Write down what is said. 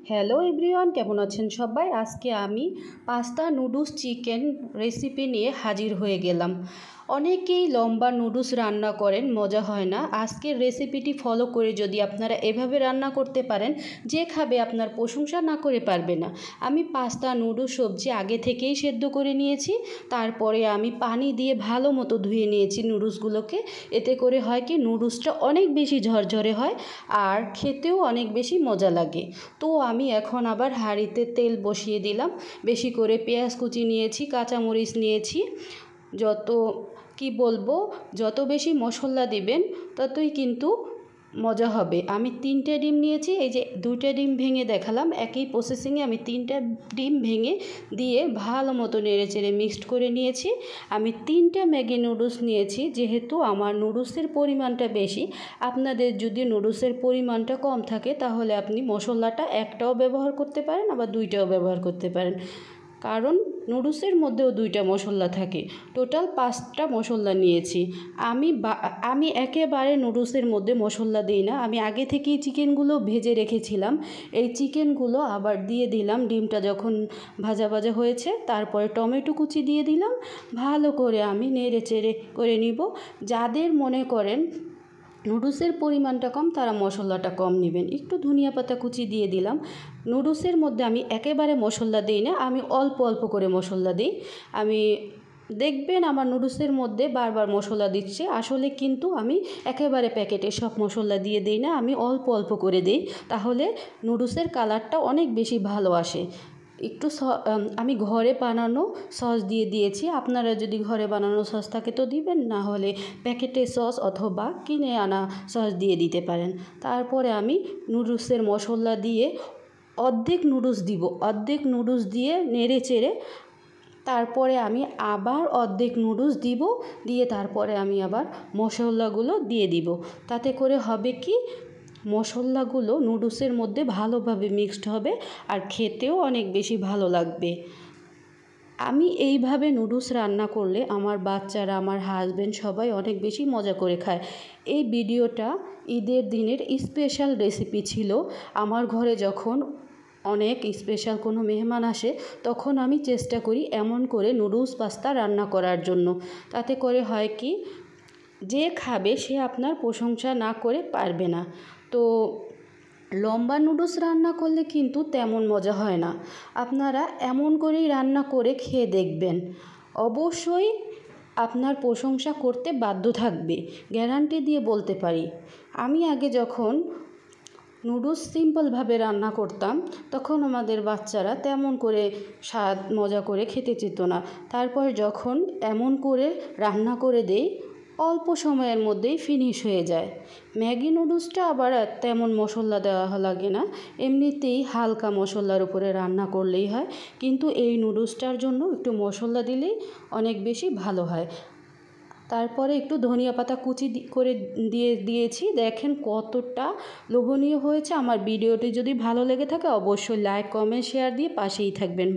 Hello everyone, কেমন আছেন সবাই? আজকে আমি পাস্তা নুডলস চিকেন রেসিপি নিয়ে হাজির হয়ে গেলাম। অনেকেই লম্বা নুডলস রান্না করেন, মজা হয় না। আজকের রেসিপিটি ফলো করে যদি আপনারা এভাবে রান্না করতে পারেন, যে খাবে আপনার প্রশংসা না করে পারবে না। আমি পাস্তা নুডলস সবজি আগে থেকেই সেদ্ধ করে নিয়েছি। তারপরে আমি পানি দিয়ে ভালো মতো ধুয়ে নিয়েছি নুডলসগুলোকে। এতে করে হয় কি, নুডলসটা অনেক বেশি ঝরঝরে হয় আর খেতেও অনেক বেশি মজা লাগে। তো আমি এখন আবার হাঁড়িতে তেল বসিয়ে দিলাম। বেশি করে পেঁয়াজ কুচি নিয়েছি, কাঁচামরিচ নিয়েছি। যত বেশি মশলা দিবেন ততই কিন্তু মজা হবে। আমি 3টে ডিম নিয়েছি, এই যে 2টে ডিম ভেঙে দেখালাম। একই প্রসেসিংয়ে আমি 3টে ডিম ভেঙে দিয়ে ভালো মতো নেড়েচেড়ে মিক্সড করে নিয়েছি। আমি 3টে ম্যাগি নুডলস নিয়েছি, যেহেতু আমার নুডলসের পরিমাণটা বেশি। আপনাদের যদি নুডলসের পরিমাণটা কম থাকে তাহলে আপনি মশলাটা একটাও ব্যবহার করতে পারেন, আবার 2টাও ব্যবহার করতে পারেন, কারণ নুডলসের মধ্যেও 2টা মশলা থাকে। টোটাল 5টা মশলা নিয়েছি। আমি একেবারে নুডলসের মধ্যে মশলা দিই না। আমি আগে থেকেই চিকেনগুলো ভেজে রেখেছিলাম। এই চিকেনগুলো আবার দিয়ে দিলাম। ডিমটা যখন ভাজা ভাজা হয়েছে, তারপরে টমেটো কুচি দিয়ে দিলাম। ভালো করে আমি নেড়ে চেড়ে করে নিব। যাদের মনে করেন নুডলসের পরিমাণটা কম, তারা মশলাটা কম নেবেন। একটু ধনিয়া পাতা কুচি দিয়ে দিলাম। নুডলসের মধ্যে আমি একেবারে মশলা দিই না, আমি অল্প অল্প করে মশলা দিই। দেখবেন আমার নুডলসের মধ্যে বারবার মশলা দিচ্ছে, আসলে কিন্তু আমি একেবারে প্যাকেটে সব মশলা দিয়ে দিই না, আমি অল্প অল্প করে দিই। তাহলে নুডলসের কালারটা অনেক বেশি ভালো আসে। আমি ঘরে বানানো সস দিয়ে দিয়েছি। আপনারা যদি ঘরে বানানো সস থাকে তো দিবেন, না হলে প্যাকেটের সস অথবা কিনে আনা সস দিয়ে দিতে পারেন। তারপরে আমি নুডলসের মশলা দিয়ে অর্ধেক নুডলস দিয়ে নেড়ে চেড়ে তারপরে আমি আবার অর্ধেক নুডলস দিয়ে তারপরে আমি আবার মশলাগুলো দিয়ে দিব। তাতে করে হবে কি, মশলাগুলো নুডলসের মধ্যে ভালোভাবে মিক্সড হবে আর খেতেও অনেক বেশি ভালো লাগবে। আমি এইভাবে নুডলস রান্না করলে আমার বাচ্চারা, আমার হাজব্যান্ড সবাই অনেক বেশি মজা করে খায়। এই ভিডিওটা ঈদের দিনের স্পেশাল রেসিপি ছিল। আমার ঘরে যখন অনেক স্পেশাল কোনো মেহমান আসে, তখন আমি চেষ্টা করি এমন করে নুডলস পাস্তা রান্না করার জন্য। তাতে করে হয় কি, যে খাবে সে আপনার প্রশংসা না করে পারবে না। তো লম্বা নুডলস রান্না করলে কিন্তু তেমন মজা হয় না। আপনারা এমন করেই রান্না করে খেয়ে দেখবেন, অবশ্যই আপনার প্রশংসা করতে বাধ্য থাকবে, গ্যারান্টি দিয়ে বলতে পারি। আমি আগে যখন নুডলস সিম্পলভাবে রান্না করতাম, তখন আমাদের বাচ্চারা তেমন করে স্বাদ মজা করে খেতে চেত না। তারপর যখন এমন করে রান্না করে দেই, অল্প সময়ের মধ্যেই ফিনিশ হয়ে যায়। ম্যাগি নুডলসটা আবার তেমন মশলা দেওয়া লাগে না, এমনিতেই হালকা মশলার উপরে রান্না করলেই হয়। কিন্তু এই নুডলসটার জন্য একটু মশলা দিলেই অনেক বেশি ভালো হয়। তারপরে একটু ধনিয়া পাতা কুচি করে দিয়েছি। দেখেন কতটা লোভনীয় হয়েছে। আমার ভিডিওটি যদি ভালো লেগে থাকে অবশ্যই লাইক, কমেন্ট, শেয়ার দিয়ে পাশেই থাকবেন।